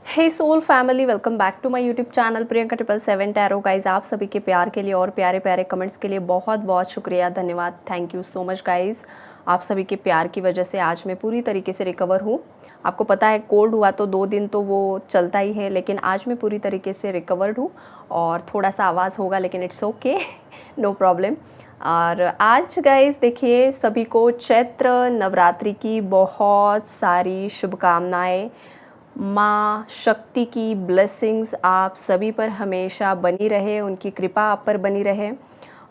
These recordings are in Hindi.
Hey soul family, welcome back to my YouTube channel Priyanka 777 tarot. Guys, आप सभी के प्यार के लिए और प्यारे प्यारे कमेंट्स के लिए बहुत बहुत शुक्रिया, धन्यवाद। Thank you so much guys. आप सभी के प्यार की वजह से आज मैं पूरी तरीके से रिकवर हूँ। आपको पता है, कोल्ड हुआ तो 2 दिन तो वो चलता ही है, लेकिन आज मैं पूरी तरीके से रिकवर्ड हूँ और थोड़ा सा आवाज़ होगा लेकिन इट्स ओके, नो प्रॉब्लम। और आज गाइज देखिए, सभी को चैत्र नवरात्रि की बहुत सारी शुभकामनाएं। माँ शक्ति की ब्लेसिंग्स आप सभी पर हमेशा बनी रहे, उनकी कृपा आप पर बनी रहे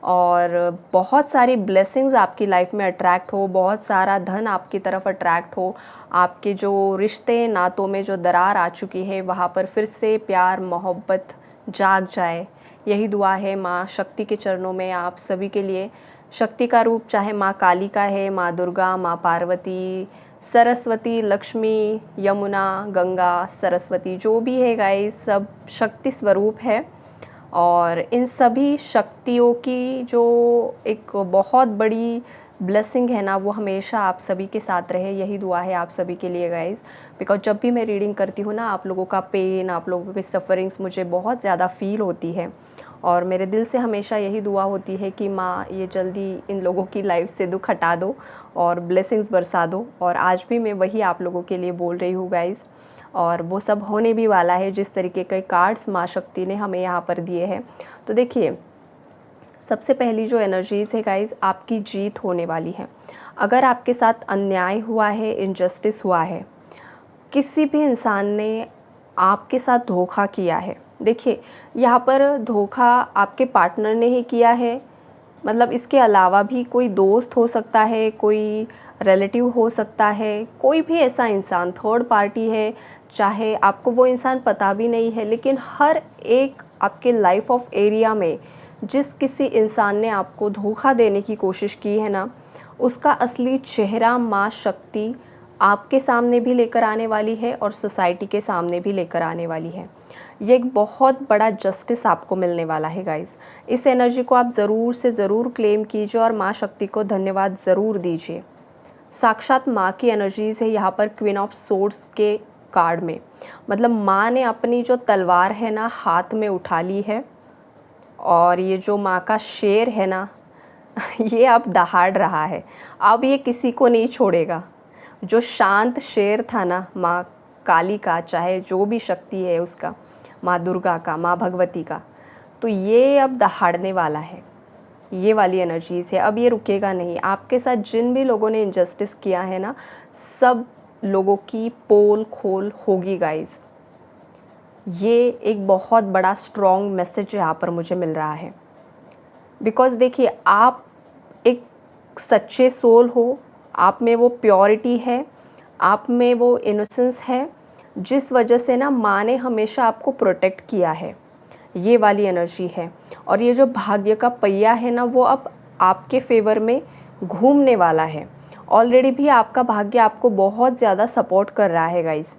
और बहुत सारी ब्लेसिंग्स आपकी लाइफ में अट्रैक्ट हो, बहुत सारा धन आपकी तरफ अट्रैक्ट हो। आपके जो रिश्ते नातों में जो दरार आ चुकी है वहाँ पर फिर से प्यार मोहब्बत जाग जाए, यही दुआ है माँ शक्ति के चरणों में आप सभी के लिए। शक्ति का रूप चाहे माँ काली का है, माँ दुर्गा, माँ पार्वती, सरस्वती, लक्ष्मी, यमुना, गंगा, सरस्वती, जो भी है गाइस, सब शक्ति स्वरूप है। और इन सभी शक्तियों की जो एक बहुत बड़ी ब्लेसिंग है ना, वो हमेशा आप सभी के साथ रहे, यही दुआ है आप सभी के लिए गाइस। बिकॉज जब भी मैं रीडिंग करती हूँ ना, आप लोगों का पेन, आप लोगों की सफ़रिंग्स मुझे बहुत ज़्यादा फील होती है और मेरे दिल से हमेशा यही दुआ होती है कि माँ ये जल्दी इन लोगों की लाइफ से दुख हटा दो और ब्लेसिंग्स बरसा दो। और आज भी मैं वही आप लोगों के लिए बोल रही हूँ गाइज़, और वो सब होने भी वाला है जिस तरीके के कार्ड्स माँ शक्ति ने हमें यहाँ पर दिए हैं। तो देखिए, सबसे पहली जो एनर्जीज़ है गाइज़, आपकी जीत होने वाली है। अगर आपके साथ अन्याय हुआ है, इनजस्टिस हुआ है, किसी भी इंसान ने आपके साथ धोखा किया है, देखिए यहाँ पर धोखा आपके पार्टनर ने ही किया है, मतलब इसके अलावा भी कोई दोस्त हो सकता है, कोई रिलेटिव हो सकता है, कोई भी ऐसा इंसान थर्ड पार्टी है, चाहे आपको वो इंसान पता भी नहीं है, लेकिन हर एक आपके लाइफ ऑफ एरिया में जिस किसी इंसान ने आपको धोखा देने की कोशिश की है ना, उसका असली चेहरा माँ शक्ति आपके सामने भी लेकर आने वाली है और सोसाइटी के सामने भी लेकर आने वाली है। ये एक बहुत बड़ा जस्टिस आपको मिलने वाला है गाइज़। इस एनर्जी को आप ज़रूर से ज़रूर क्लेम कीजिए और माँ शक्ति को धन्यवाद ज़रूर दीजिए। साक्षात माँ की एनर्जीज़ है यहाँ पर क्वीन ऑफ सोर्ड्स के कार्ड में, मतलब माँ ने अपनी जो तलवार है ना हाथ में उठा ली है और ये जो माँ का शेर है ना ये अब दहाड़ रहा है, अब ये किसी को नहीं छोड़ेगा। जो शांत शेर था ना माँ काली का, चाहे जो भी शक्ति है उसका, माँ दुर्गा का, माँ भगवती का, तो ये अब दहाड़ने वाला है। ये वाली एनर्जीज़ है, अब ये रुकेगा नहीं। आपके साथ जिन भी लोगों ने इनजस्टिस किया है ना, सब लोगों की पोल खोल होगी गाइज़। ये एक बहुत बड़ा स्ट्रॉन्ग मैसेज यहाँ पर मुझे मिल रहा है। बिकॉज़ देखिए, आप एक सच्चे सोल हो, आप में वो प्योरिटी है, आप में वो इनोसेंस है, जिस वजह से ना माँ ने हमेशा आपको प्रोटेक्ट किया है। ये वाली एनर्जी है और ये जो भाग्य का पहिया है ना, वो अब आपके फेवर में घूमने वाला है। ऑलरेडी भी आपका भाग्य आपको बहुत ज़्यादा सपोर्ट कर रहा है गाइज़।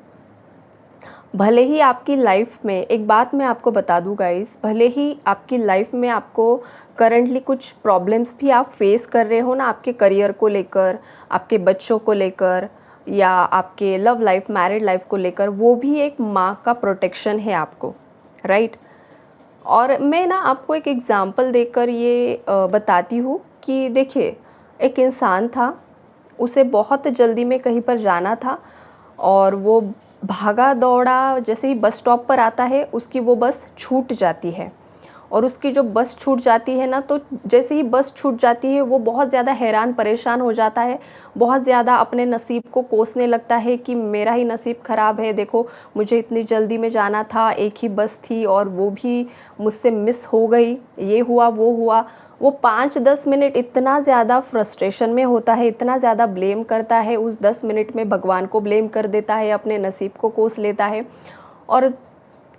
भले ही आपकी लाइफ में, एक बात मैं आपको बता दूं गाइज़, भले ही आपकी लाइफ में आपको करंटली कुछ प्रॉब्लम्स भी आप फेस कर रहे हो ना, आपके करियर को लेकर, आपके बच्चों को लेकर, या आपके लव लाइफ, मैरिड लाइफ को लेकर, वो भी एक माँ का प्रोटेक्शन है आपको, राइट। और मैं ना आपको एक एग्ज़ाम्पल देकर ये बताती हूँ कि देखिए, एक इंसान था, उसे बहुत जल्दी में कहीं पर जाना था और वो भागा दौड़ा, जैसे ही बस स्टॉप पर आता है उसकी वो बस छूट जाती है। और उसकी जो बस छूट जाती है ना, तो जैसे ही बस छूट जाती है वो बहुत ज़्यादा हैरान परेशान हो जाता है, बहुत ज़्यादा अपने नसीब को कोसने लगता है कि मेरा ही नसीब ख़राब है, देखो मुझे इतनी जल्दी में जाना था, एक ही बस थी और वो भी मुझसे मिस हो गई, ये हुआ वो हुआ। वो 5-10 मिनट इतना ज़्यादा फ्रस्ट्रेशन में होता है, इतना ज़्यादा ब्लेम करता है, उस 10 मिनट में भगवान को ब्लेम कर देता है, अपने नसीब को कोस लेता है। और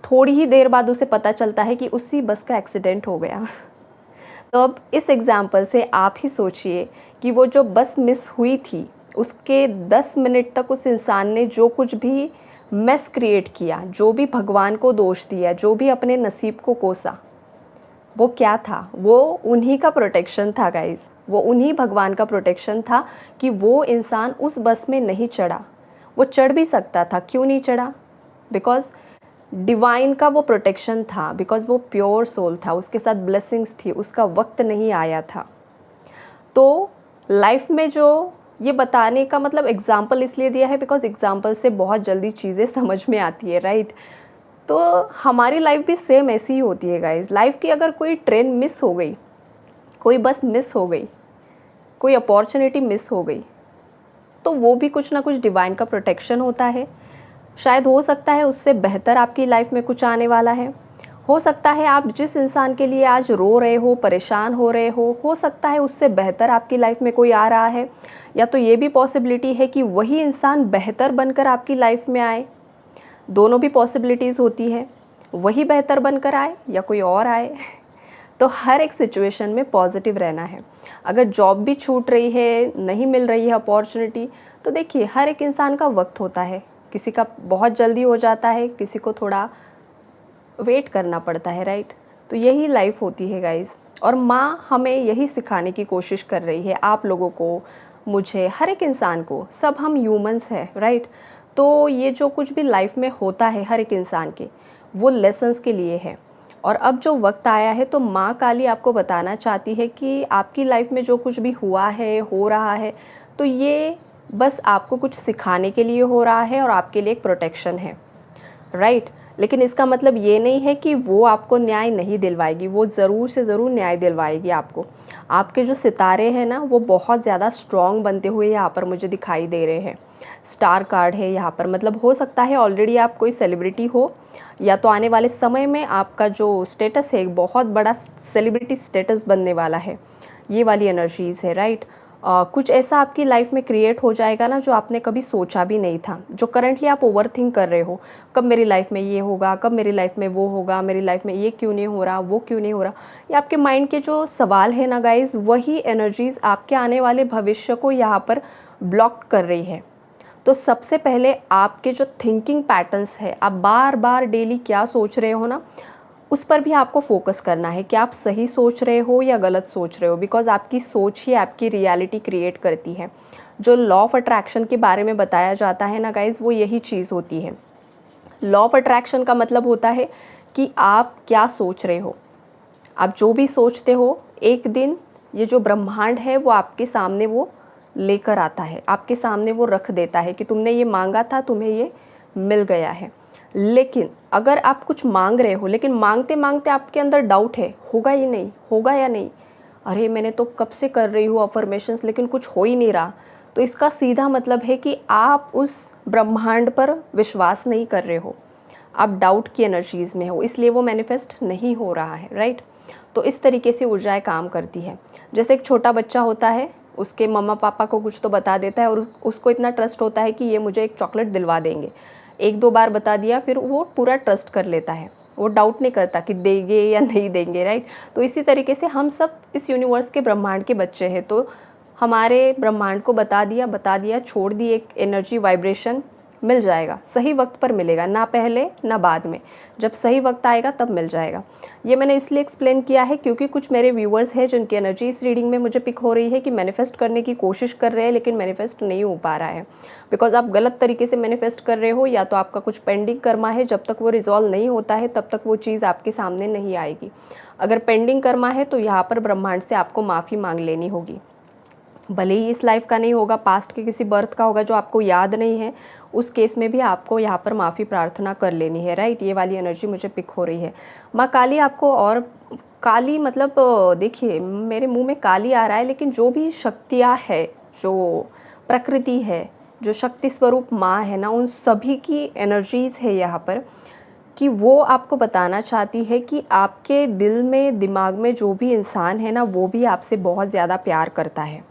थोड़ी ही देर बाद उसे पता चलता है कि उसी बस का एक्सीडेंट हो गया। तो अब इस एग्ज़ाम्पल से आप ही सोचिए कि वो जो बस मिस हुई थी, उसके 10 मिनट तक उस इंसान ने जो कुछ भी मेस क्रिएट किया, जो भी भगवान को दोष दिया, जो भी अपने नसीब को कोसा, वो क्या था? वो उन्हीं का प्रोटेक्शन था गाइज़। वो उन्हीं भगवान का प्रोटेक्शन था कि वो इंसान उस बस में नहीं चढ़ा। वो चढ़ भी सकता था, क्यों नहीं चढ़ा? बिकॉज़ डिवाइन का वो प्रोटेक्शन था, बिकॉज़ वो प्योर सोल था, उसके साथ ब्लेसिंग्स थी, उसका वक्त नहीं आया था। तो लाइफ में जो ये बताने का मतलब एग्जाम्पल इसलिए दिया है बिकॉज एग्जाम्पल से बहुत जल्दी चीज़ें समझ में आती है, राइट। तो हमारी लाइफ भी सेम ऐसी ही होती है गाइज। लाइफ की अगर कोई ट्रेन मिस हो गई, कोई बस मिस हो गई, कोई अपॉर्चुनिटी मिस हो गई, तो वो भी कुछ ना कुछ डिवाइन का प्रोटेक्शन होता है। शायद हो सकता है उससे बेहतर आपकी लाइफ में कुछ आने वाला है। हो सकता है आप जिस इंसान के लिए आज रो रहे हो, परेशान हो रहे हो सकता है उससे बेहतर आपकी लाइफ में कोई आ रहा है, या तो ये भी पॉसिबिलिटी है कि वही इंसान बेहतर बनकर आपकी लाइफ में आए। दोनों भी पॉसिबिलिटीज़ होती है, वही बेहतर बनकर आए या कोई और आए। तो हर एक सिचुएशन में पॉजिटिव रहना है। अगर जॉब भी छूट रही है, नहीं मिल रही है अपॉर्चुनिटी, तो देखिए हर एक इंसान का वक्त होता है। किसी का बहुत जल्दी हो जाता है, किसी को थोड़ा वेट करना पड़ता है, राइट। तो यही लाइफ होती है गाइज़। और माँ हमें यही सिखाने की कोशिश कर रही है, आप लोगों को, मुझे, हर एक इंसान को। सब हम ह्यूमंस हैं, राइट। तो ये जो कुछ भी लाइफ में होता है हर एक इंसान के, वो लेसन्स के लिए है। और अब जो वक्त आया है तो माँ काली आपको बताना चाहती है कि आपकी लाइफ में जो कुछ भी हुआ है, हो रहा है, तो ये बस आपको कुछ सिखाने के लिए हो रहा है और आपके लिए एक प्रोटेक्शन है, राइट। लेकिन इसका मतलब ये नहीं है कि वो आपको न्याय नहीं दिलवाएगी, वो ज़रूर से ज़रूर न्याय दिलवाएगी आपको। आपके जो सितारे हैं ना, वो बहुत ज़्यादा स्ट्रॉन्ग बनते हुए यहाँ पर मुझे दिखाई दे रहे हैं। स्टार कार्ड है यहाँ पर, मतलब हो सकता है ऑलरेडी आप कोई सेलिब्रिटी हो, या तो आने वाले समय में आपका जो स्टेटस है एक बहुत बड़ा सेलिब्रिटी स्टेटस बनने वाला है। ये वाली एनर्जीज़ है, राइट। कुछ ऐसा आपकी लाइफ में क्रिएट हो जाएगा ना जो आपने कभी सोचा भी नहीं था, जो करंटली आप ओवरथिंक कर रहे हो, कब मेरी लाइफ में ये होगा, कब मेरी लाइफ में वो होगा, मेरी लाइफ में ये क्यों नहीं हो रहा, वो क्यों नहीं हो रहा। ये आपके माइंड के जो सवाल है ना गाइज, वही एनर्जीज़ आपके आने वाले भविष्य को यहाँ पर ब्लॉक कर रही है। तो सबसे पहले आपके जो थिंकिंग पैटर्न्स है, आप बार बार डेली क्या सोच रहे हो ना, उस पर भी आपको फोकस करना है कि आप सही सोच रहे हो या गलत सोच रहे हो। बिकॉज आपकी सोच ही आपकी रियलिटी क्रिएट करती है। जो लॉ ऑफ अट्रैक्शन के बारे में बताया जाता है ना गाइज, वो यही चीज़ होती है। लॉ ऑफ अट्रैक्शन का मतलब होता है कि आप क्या सोच रहे हो। आप जो भी सोचते हो, एक दिन ये जो ब्रह्मांड है वो आपके सामने वो लेकर आता है, आपके सामने वो रख देता है कि तुमने ये मांगा था, तुम्हें ये मिल गया है। लेकिन अगर आप कुछ मांग रहे हो, लेकिन मांगते मांगते आपके अंदर डाउट है, होगा ही नहीं, होगा या नहीं, अरे मैंने तो कब से कर रही हूँ अफर्मेशंस लेकिन कुछ हो ही नहीं रहा, तो इसका सीधा मतलब है कि आप उस ब्रह्मांड पर विश्वास नहीं कर रहे हो, आप डाउट की एनर्जीज़ में हो, इसलिए वो मैनिफेस्ट नहीं हो रहा है, राइट। तो इस तरीके से ऊर्जाएं काम करती है। जैसे एक छोटा बच्चा होता है, उसके मम्मा पापा को कुछ तो बता देता है और उसको इतना ट्रस्ट होता है कि ये मुझे एक चॉकलेट दिलवा देंगे। एक दो बार बता दिया, फिर वो पूरा ट्रस्ट कर लेता है, वो डाउट नहीं करता कि देंगे या नहीं देंगे, राइट। तो इसी तरीके से हम सब इस यूनिवर्स के ब्रह्मांड के बच्चे हैं। तो हमारे ब्रह्मांड को बता दिया, छोड़ दी एक एनर्जी, वाइब्रेशन, मिल जाएगा, सही वक्त पर मिलेगा, ना पहले ना बाद में, जब सही वक्त आएगा तब मिल जाएगा। ये मैंने इसलिए एक्सप्लेन किया है क्योंकि कुछ मेरे व्यूअर्स हैं जिनकी एनर्जी इस रीडिंग में मुझे पिक हो रही है कि मैनिफेस्ट करने की कोशिश कर रहे हैं लेकिन मैनिफेस्ट नहीं हो पा रहा है। बिकॉज आप गलत तरीके से मैनिफेस्ट कर रहे हो, या तो आपका कुछ पेंडिंग कर्मा है, जब तक वो रिजॉल्व नहीं होता है तब तक वो चीज़ आपके सामने नहीं आएगी। अगर पेंडिंग कर्मा है तो यहाँ पर ब्रह्मांड से आपको माफ़ी मांग लेनी होगी। भले ही इस लाइफ का नहीं होगा, पास्ट के किसी बर्थ का होगा जो आपको याद नहीं है, उस केस में भी आपको यहाँ पर माफ़ी प्रार्थना कर लेनी है, राइट। ये वाली एनर्जी मुझे पिक हो रही है। माँ काली आपको, और काली मतलब देखिए मेरे मुंह में काली आ रहा है, लेकिन जो भी शक्तियाँ है, जो प्रकृति है, जो शक्ति स्वरूप माँ है ना, उन सभी की एनर्जीज़ है यहाँ पर कि वो आपको बताना चाहती है कि आपके दिल में, दिमाग में जो भी इंसान है ना, वो भी आपसे बहुत ज़्यादा प्यार करता है।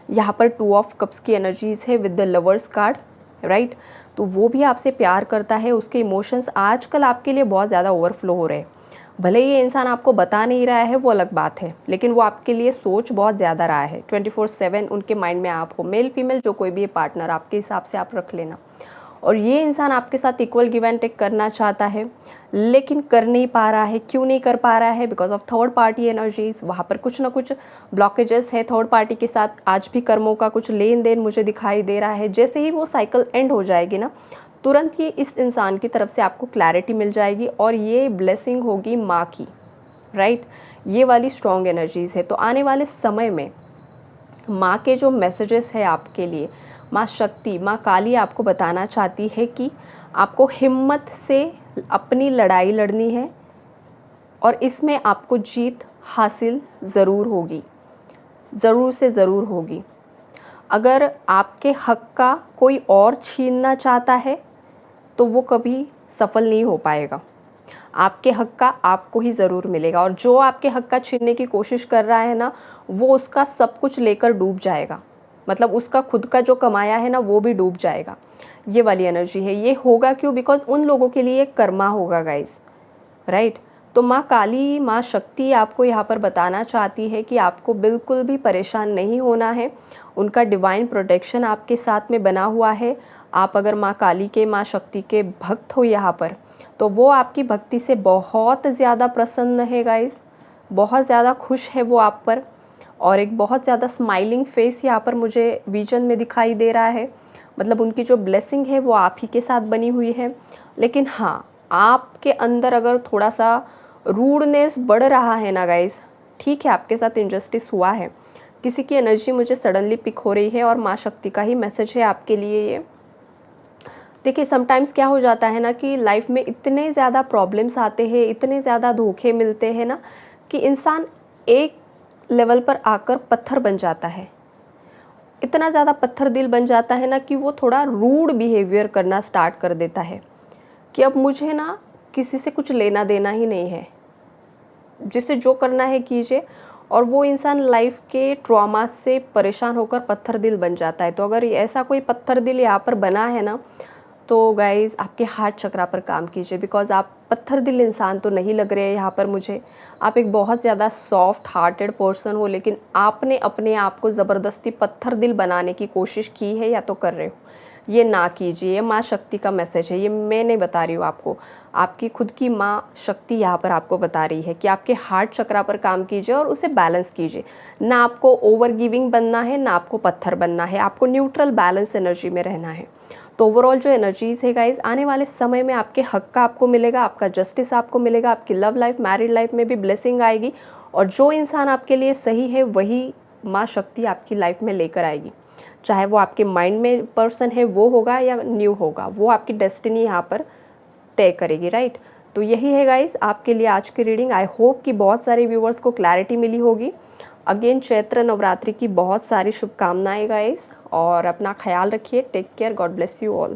यहाँ पर 2 ऑफ कप्स की एनर्जीज़ है with the lovers card, right. तो वो भी आपसे प्यार करता है, उसके इमोशंस आजकल आपके लिए बहुत ज़्यादा ओवरफ्लो हो रहे हैं। भले ये इंसान आपको बता नहीं रहा है, वो अलग बात है, लेकिन वो आपके लिए सोच बहुत ज़्यादा रहा है। 24/7 उनके माइंड में आप हो, मेल फीमेल जो कोई भी पार्टनर, आपके हिसाब से आप रख लेना। और ये इंसान आपके साथ इक्वल गिव एंड टेक करना चाहता है, लेकिन कर नहीं पा रहा है। क्यों नहीं कर पा रहा है? Because of third party energies. वहाँ पर कुछ ना कुछ ब्लॉकेजेस है थर्ड पार्टी के साथ। आज भी कर्मों का कुछ लेन देन मुझे दिखाई दे रहा है। जैसे ही वो साइकिल एंड हो जाएगी ना, तुरंत ये इस इंसान की तरफ से आपको क्लैरिटी मिल जाएगी और ये ब्लेसिंग होगी माँ की, राइट। ये वाली स्ट्रॉन्ग एनर्जीज़ है। तो आने वाले समय में माँ के जो मैसेजेस है आपके लिए, माँ शक्ति, माँ काली आपको बताना चाहती है कि आपको हिम्मत से अपनी लड़ाई लड़नी है और इसमें आपको जीत हासिल ज़रूर होगी, ज़रूर से ज़रूर होगी। अगर आपके हक़ का कोई और छीनना चाहता है तो वो कभी सफल नहीं हो पाएगा। आपके हक़ का आपको ही ज़रूर मिलेगा, और जो आपके हक़ का छीनने की कोशिश कर रहा है ना, वो उसका सब कुछ लेकर डूब जाएगा। मतलब उसका खुद का जो कमाया है ना, वो भी डूब जाएगा। ये वाली एनर्जी है। ये होगा क्यों? बिकॉज़ उन लोगों के लिए कर्मा होगा गाइज़, राइट। तो माँ काली, माँ शक्ति आपको यहाँ पर बताना चाहती है कि आपको बिल्कुल भी परेशान नहीं होना है। उनका डिवाइन प्रोटेक्शन आपके साथ में बना हुआ है। आप अगर माँ काली के, माँ शक्ति के भक्त हो यहाँ पर, तो वो आपकी भक्ति से बहुत ज़्यादा प्रसन्न है गाइज़, बहुत ज़्यादा खुश है वो आप पर, और एक बहुत ज़्यादा स्माइलिंग फेस यहाँ पर मुझे विजन में दिखाई दे रहा है। मतलब उनकी जो ब्लेसिंग है वो आप ही के साथ बनी हुई है। लेकिन हाँ, आपके अंदर अगर थोड़ा सा रूडनेस बढ़ रहा है ना गाइज़, ठीक है, आपके साथ इनजस्टिस हुआ है, किसी की एनर्जी मुझे सडनली पिक हो रही है और माँ शक्ति का ही मैसेज है आपके लिए ये। देखिए, समटाइम्स क्या हो जाता है ना कि लाइफ में इतने ज़्यादा प्रॉब्लम्स आते हैं, इतने ज़्यादा धोखे मिलते हैं ना, कि इंसान एक लेवल पर आकर पत्थर बन जाता है। इतना ज़्यादा पत्थर दिल बन जाता है ना कि वो थोड़ा रूड बिहेवियर करना स्टार्ट कर देता है कि अब मुझे ना किसी से कुछ लेना देना ही नहीं है, जिसे जो करना है कीजिए। और वो इंसान लाइफ के ट्रॉमा से परेशान होकर पत्थर दिल बन जाता है। तो अगर ऐसा कोई पत्थर दिल यहाँ पर बना है ना, तो गाइज़ आपके हार्ट चक्रा पर काम कीजिए, बिकॉज़ आप पत्थर दिल इंसान तो नहीं लग रहे हैं यहाँ पर मुझे। आप एक बहुत ज़्यादा सॉफ्ट हार्टेड पर्सन हो, लेकिन आपने अपने आप को ज़बरदस्ती पत्थर दिल बनाने की कोशिश की है या तो कर रहे हो। ये ना कीजिए। ये माँ शक्ति का मैसेज है, ये मैं नहीं बता रही हूँ आपको, आपकी खुद की माँ शक्ति यहाँ पर आपको बता रही है कि आपके हार्ट चक्रा पर काम कीजिए और उसे बैलेंस कीजिए। ना आपको ओवर गिविंग बनना है, ना आपको पत्थर बनना है, आपको न्यूट्रल बैलेंस एनर्जी में रहना है। तो ओवरऑल जो एनर्जीज़ है गाइज़, आने वाले समय में आपके हक़ का आपको मिलेगा, आपका जस्टिस आपको मिलेगा, आपकी लव लाइफ, मैरिड लाइफ में भी ब्लेसिंग आएगी, और जो इंसान आपके लिए सही है वही माँ शक्ति आपकी लाइफ में लेकर आएगी। चाहे वो आपके माइंड में पर्सन है वो होगा या न्यू होगा, वो आपकी डेस्टिनी यहाँ पर तय करेगी, राइट। तो यही है गाइज़ आपके लिए आज की रीडिंग। आई होप कि बहुत सारे व्यूअर्स को क्लैरिटी मिली होगी। अगेन चैत्र नवरात्रि की बहुत सारी शुभकामनाएं गाइज़, और अपना ख्याल रखिए। Take care, God bless you all.